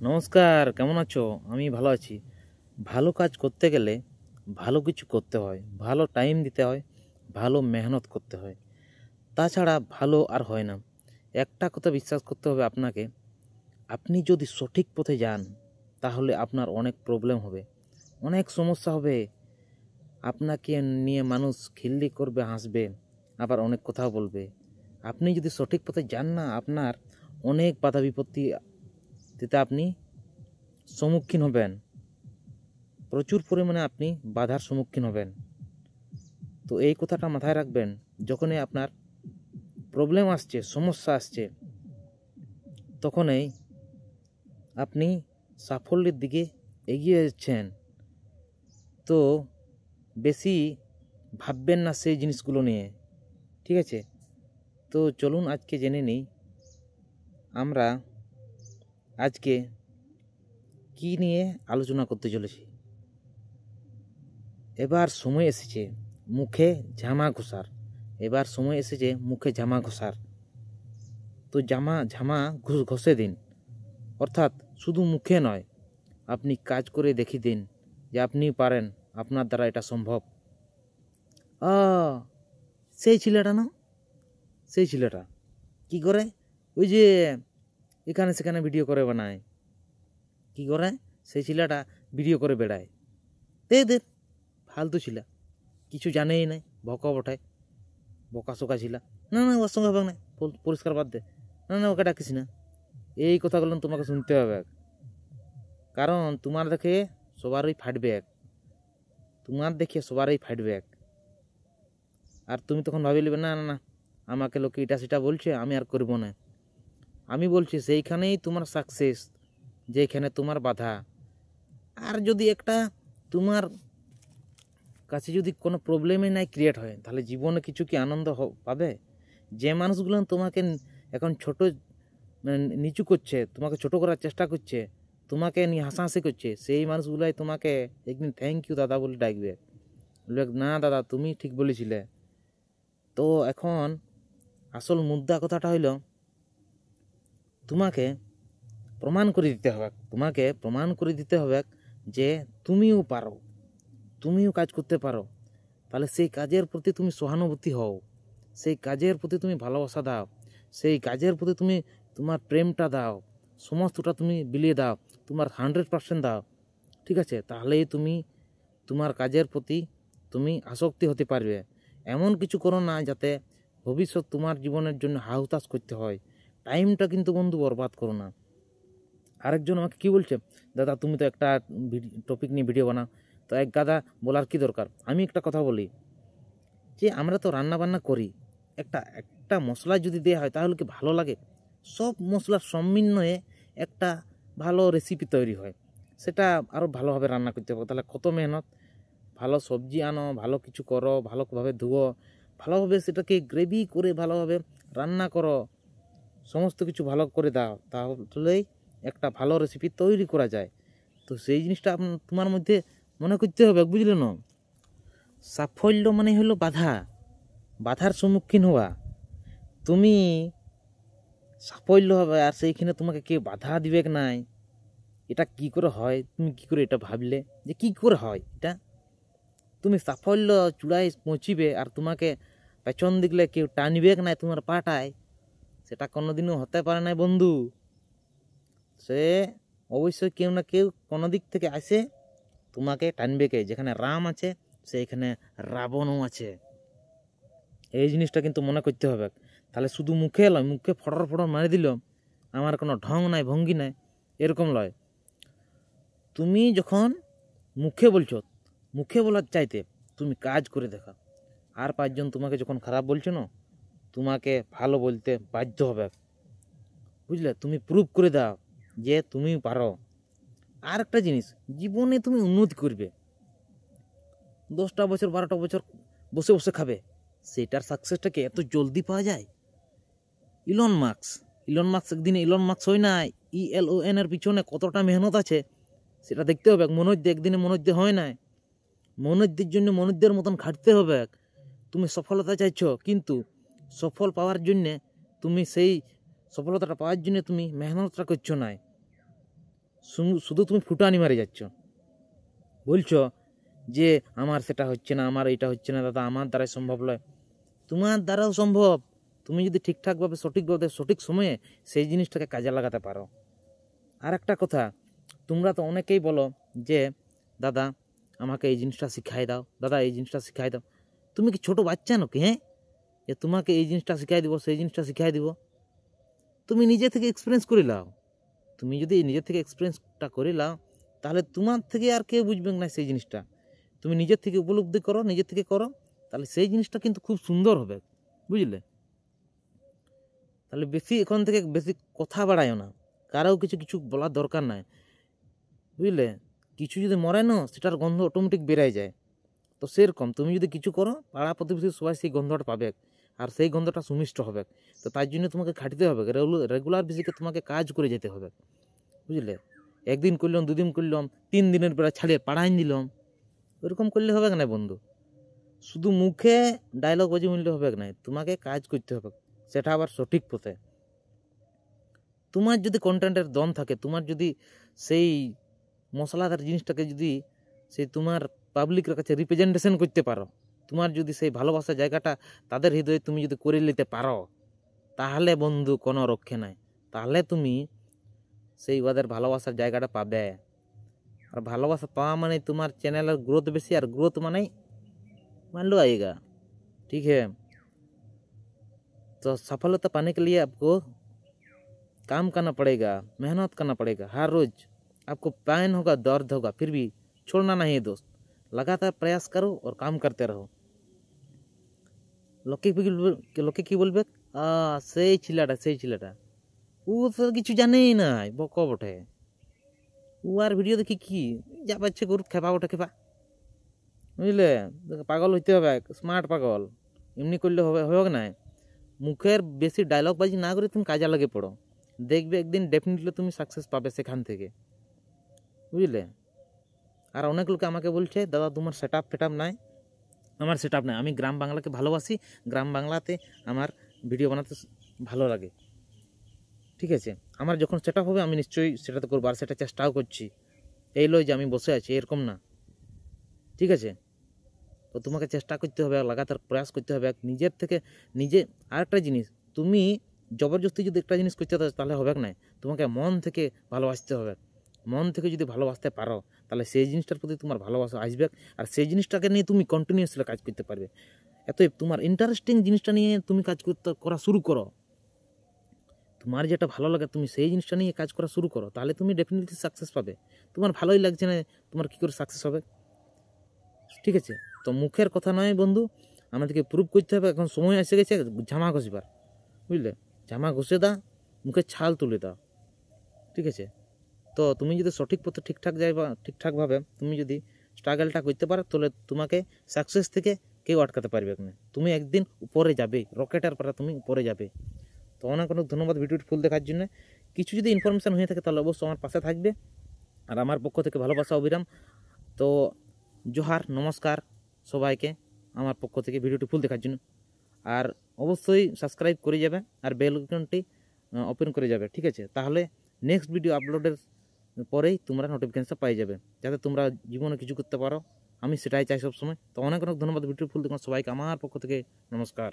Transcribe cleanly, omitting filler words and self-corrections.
নমস্কার, কেমন আছো? আমি ভালো আছি। ভালো কাজ করতে গেলে ভালো কিছু করতে হয়, ভালো টাইম দিতে হয়, ভালো মেহনত করতে হয়। তাছাড়া ভালো আর হয় না। একটা কথা বিশ্বাস করতে হবে আপনাকে, আপনি যদি সঠিক পথে যান তাহলে আপনার অনেক প্রবলেম হবে, অনেক সমস্যা হবে। আপনাকে নিয়ে মানুষ খিল্লি করবে, হাসবে, আবার অনেক কথাও বলবে। আপনি যদি সঠিক পথে যান না, আপনার অনেক বাধা বিপত্তিতে আপনি সম্মুখীন হবেন। প্রচুর পরিমাণে আপনি বাধার সম্মুখীন হবেন। তো এই কথাটা মাথায় রাখবেন, যখনই আপনার প্রবলেম আসছে, সমস্যা আসছে, তখনই আপনি সাফল্যের দিকে এগিয়ে যাচ্ছেন। তো বেশি ভাববেন না সেই জিনিসগুলো নিয়ে, ঠিক আছে? তো চলুন আজকে জেনে নিই আমরা আজকে কি নিয়ে আলোচনা করতে চলেছি। এবার সময় এসেছে মুখে ঝামা ঘষার। এবার সময় এসেছে মুখে ঝামা ঘষার। তো ঝামা ঘষে দিন, অর্থাৎ শুধু মুখে নয়, আপনি কাজ করে দেখিয়ে দিন যে আপনি পারেন, আপনার দ্বারা এটা সম্ভব। আ সেই ছেলেটা না, সেই ছেলেটা কি করে, ওই যে এখানে সেখানে ভিডিও করে বানায়। কি করে সেই ছেলেটা ভিডিও করে বেড়ায়। দে ফালতু ছিলা, কিছু জানেই নাই, ভকা বটায়, বকা সকা ছিলা। না না, ওর সঙ্গে হবে না, পরিষ্কার বাদ দে। না না, ওকে ডাকিস না। এই কথাগুলো তোমাকে শুনতে হবে, কারণ তোমার দেখে সবারই ফাটবে, তোমার দেখে সবারই ফাটবে। আর তুমি তখন ভাবি নেবে, না না না, আমাকে লোকে এটা সেটা বলছে, আমি আর করবো না। আমি বলছি সেইখানেই তোমার সাকসেস, যেখানে তোমার বাধা। আর যদি একটা তোমার কাছে যদি কোনো প্রবলেমই নাই ক্রিয়েট হয়, তাহলে জীবনে কিছু কি আনন্দ পাবে? যে মানুষগুলো তোমাকে এখন ছোট, মানে নিচু করছে, তোমাকে ছোট করার চেষ্টা করছে, তোমাকে নিয়ে হাসাহাসি করছে, সেই মানুষগুলাই তোমাকে একদিন থ্যাংক ইউ দাদা বলে ডাকবে, বলবে না দাদা তুমি ঠিক বলেছিলে। তো এখন আসল মুদ্রা কথাটা হইল, তোমাকে প্রমাণ করে দিতে হবে, তোমাকে প্রমাণ করে দিতে হবে যে তুমিও পারো, তুমিও কাজ করতে পারো। তাহলে সেই কাজের প্রতি তুমি সহানুভূতি হও, সেই কাজের প্রতি তুমি ভালোবাসা দাও, সেই কাজের প্রতি তুমি তোমার প্রেমটা দাও, সমস্তটা তুমি বিলিয়ে দাও, তোমার 100% দাও, ঠিক আছে? তাহলেই তুমি তোমার কাজের প্রতি তুমি আসক্তি হতে পারবে। এমন কিছু করো না যাতে ভবিষ্যৎ তোমার জীবনের জন্য হাহুতাশ করতে হয়। টাইমটা কিন্তু বন্ধু বরবাদ করো না। আরেকজন আমাকে কি বলছে, দাদা তুমি তো একটা টপিক নিয়ে ভিডিও বানাও। তো এক গাদা বলার কি দরকার? আমি একটা কথা বলি, যে আমরা তো রান্না বান্না করি, একটা একটা মশলা যদি দেওয়া হয় তাহলে কি ভালো লাগে? সব মশলার সমন্বয়ে একটা ভালো রেসিপি তৈরি হয়, সেটা আরও ভালোভাবে রান্না করতে হবে। তাহলে কত মেহনত! ভালো সবজি আনো, ভালো কিছু করো, ভালোভাবে ধুও, ভালোভাবে সেটাকে গ্রেভি করে ভালোভাবে রান্না করো, সমস্ত কিছু ভালো করে দাও, তাহলেই একটা ভালো রেসিপি তৈরি করা যায়। তো সেই জিনিসটা তোমার মধ্যে মনে করতে হবে, বুঝলে না? সাফল্য মানে হলো বাধা, বাধার সম্মুখীন হওয়া। তুমি সাফল্য হবে আর সেইখানে তোমাকে কেউ বাধা দিবে নাই, এটা কি করে হয়? তুমি কি করে এটা ভাবলে যে কি করে হয় এটা? তুমি সাফল্য চূড়ায় পৌঁছিবে আর তোমাকে পেছন দিকলে কেউ টানবে নাই তোমার পাটায়, সেটা কোনোদিনও হতে পারে না বন্ধু। সে অবশ্যই কেউ না কেউ কোনো দিক থেকে আসে তোমাকে টানবে কে। যেখানে রাম আছে সেইখানে রাবণও আছে, এই জিনিসটা কিন্তু মনে করতে হবে। তাহলে শুধু মুখে লয়, মুখে ফটর ফটর মারি দিল, আমার কোনো ঢং নাই, ভঙ্গি নাই, এরকম লয়। তুমি যখন মুখে বলছো, মুখে বলার চাইতে তুমি কাজ করে দেখা। আর 5 জন তোমাকে যখন খারাপ বলছো না, তোমাকে ভালো বলতে বাধ্য হবে, বুঝলে? তুমি প্রুভ করে দাও যে তুমি পারো। আর একটা জিনিস, জীবনে তুমি উন্নতি করবে, 10টা বছর 12টা বছর বসে বসে খাবে, সেটার সাকসেসটাকে এত জলদি পাওয়া যায়? ইলন মার্কস, ইলন মার্কস একদিনে ইলন মার্কস হয় না। ELON এর পিছনে কতটা মেহনত আছে সেটা দেখতে হবে। মনোজ একদিনে মনোজ হয় না, মনোজদের জন্য মনোজদের মতন খাটতে হবে। তুমি সফলতা চাইছো, কিন্তু সফল পাওয়ার জন্যে তুমি সেই সফলতাটা পাওয়ার জন্য তুমি মেহনতটা করছো না। শুধু তুমি ফুটানি মারে যাচ্ছ, বলছো যে আমার সেটা হচ্ছে না, আমার এটা হচ্ছে না দাদা, আমার দ্বারাই সম্ভব নয়। তোমার দ্বারাও সম্ভব, তুমি যদি ঠিকঠাকভাবে সঠিকভাবে সঠিক সময়ে সেই জিনিসটাকে কাজে লাগাতে পারো। আর একটা কথা, তোমরা তো অনেকেই বলো যে দাদা আমাকে এই জিনিসটা শিখাই দাও, দাদা এই জিনিসটা শিখাই দাও। তুমি কি ছোট বাচ্চা নাকি? হ্যাঁ, যে তোমাকে এই জিনিসটা শিখাই দিব, সেই জিনিসটা শিখাই দিব? তুমি নিজে থেকে এক্সপিরিয়েন্স করে নাও। তুমি যদি নিজে থেকে এক্সপিরিয়েন্সটা করে নাও, তাহলে তোমার থেকে আর কেউ বুঝবে না সেই জিনিসটা। তুমি নিজের থেকে উপলব্ধি করো, নিজের থেকে করো, তাহলে সেই জিনিসটা কিন্তু খুব সুন্দর হবে, বুঝলে? তাহলে বেশি এখন থেকে বেশি কথা বাড়ায়ও না, কারো কিছু কিছু বলার দরকার নাই, বুঝলে? কিছু যদি মরে না, সেটার গন্ধ অটোমেটিক বেড়াই যায়। তো সেরকম তুমি যদি কিছু করো, পাড়া প্রতিবেশী সবাই সেই গন্ধটা পাবে, আর সেই গন্ধটা সুমিষ্ট হবে। তো তার জন্য তোমাকে খাটতে হবে, রেগুলার বেসিকে তোমাকে কাজ করে যেতে হবে, বুঝলে? একদিন করলাম, দুদিন করলাম, 3 দিনের বেলা ছাড়িয়ে পাড়াই দিলাম, ওরকম করলে হবে না বন্ধু। শুধু মুখে ডায়লগ বাজি মিললে হবে না, তোমাকে কাজ করতে হবে, সেটা আবার সঠিক পথে। তোমার যদি কন্টেন্টের দম থাকে, তোমার যদি সেই মশলাদার জিনিসটাকে যদি সেই তোমার পাবলিকের কাছে রিপ্রেজেন্টেশন করতে পারো, তোমার যদি সেই ভালোবাসার জায়গাটা তাদের হৃদয়ে তুমি যদি করে নিতে পারো, তাহলে বন্ধু কোনো রক্ষে নাই। তাহলে তুমি সেই ওদের ভালোবাসার জায়গাটা পাবে। আর ভালোবাসা পাওয়া মানে তোমার চ্যানেলের গ্রোথ বেশি, আর গ্রোথ মানে मान लो आएगा। ठीक है, तो सफलता पाने के लिए आपको काम करना पड़ेगा, मेहनत करना पड़ेगा। हर रोज आपको पैन होगा, दर्द होगा, फिर भी छोड़ना नहीं है दोस्त। लगातार प्रयास करो और काम करते रहो। লোকে কি বলবে, সেই ছেলেটা ও তো কিছু জানেই নাই, বক বটে। ও আর ভিডিও দেখি কি যা পাচ্ছে করুক, খেপা ওঠে খেপা, বুঝলে? পাগল হইতে হবে, স্মার্ট পাগল। এমনি করলে হবে না। মুখের বেশি ডায়লগ বাজি না করে তুমি কাজে লাগে পড়ো, দেখবে একদিন ডেফিনেটলি তুমি সাকসেস পাবে সেখান থেকে, বুঝলে? আর অনেক লোকে আমাকে বলছে দাদা তোমার সেট আপ নাই। আমার সেট আপ নাই, আমি গ্রাম বাংলাকে ভালোবাসি, গ্রাম বাংলাতে আমার ভিডিও বানাতে ভালো লাগে। ঠিক আছে, আমার যখন সেট আপ হবে আমি নিশ্চয়ই সেটাতে করবো, আর সেটা চেষ্টাও করছি। এই লয় যে আমি বসে আছি, এরকম না। ঠিক আছে, তো তোমাকে চেষ্টা করতে হবে, লাগাতার প্রয়াস করতে হবে নিজের থেকে নিজে। আরেকটা জিনিস, তুমি জবরদস্তি যদি একটা জিনিস করতে চাও তাহলে হবে না, তোমাকে মন থেকে ভালোবাসতে হবে। মন থেকে যদি ভালোবাসতে পারো, তাহলে সেই জিনিসটার প্রতি তোমার ভালোবাসা আসবে, আর সেই জিনিসটাকে নিয়ে তুমি কন্টিনিউয়াসলি কাজ করতে পারবে। এতএব তোমার ইন্টারেস্টিং জিনিসটা নিয়ে তুমি কাজ করা শুরু করো। তোমার যেটা ভালো লাগে তুমি সেই জিনিসটা নিয়ে কাজ করা শুরু করো, তাহলে তুমি ডেফিনেটলি সাকসেস পাবে। তোমার ভালোই লাগছে না, তোমার কী করে সাকসেস হবে? ঠিক আছে, তো মুখের কথা নয় বন্ধু, আমাদেরকে প্রুভ করতে হবে। এখন সময় এসে গেছে জামা ঘষবার, বুঝলে? জামা ঘষে দাও, মুখের ছাল তুলে দাও। ঠিক আছে, তো তুমি যদি সঠিক পথে ঠিকঠাকভাবে তুমি যদি স্ট্রাগলটা করতে পারো, তাহলে তোমাকে সাকসেস থেকে কেউ আটকাতে পারবে না। তুমি একদিন উপরে যাবে, রকেটের পরে তুমি উপরে যাবে। তো অনেক অনেক ধন্যবাদ ভিডিওটি ফুল দেখার জন্য। কিছু যদি ইনফরমেশান হয়ে থাকে তাহলে অবশ্যই আমার পাশে থাকবে, আর আমার পক্ষ থেকে ভালোবাসা অবিরাম। তো জোহার, নমস্কার সবাইকে আমার পক্ষ থেকে ভিডিওটি ফুল দেখার জন্য। আর অবশ্যই সাবস্ক্রাইব করে যাবে, আর বেল আইকনটি ওপেন করে যাবে। ঠিক আছে, তাহলে নেক্সট ভিডিও আপলোডের পরেই তোমরা নোটিফিকেশনটা পাই যাবে, যাতে তোমরা জীবনে কিছু করতে পারো। আমি সেটাই চাই সবসময়। তো অনেক অনেক ধন্যবাদ ভিডিও ফুল দেখুন সবাইকে আমার পক্ষ থেকে নমস্কার।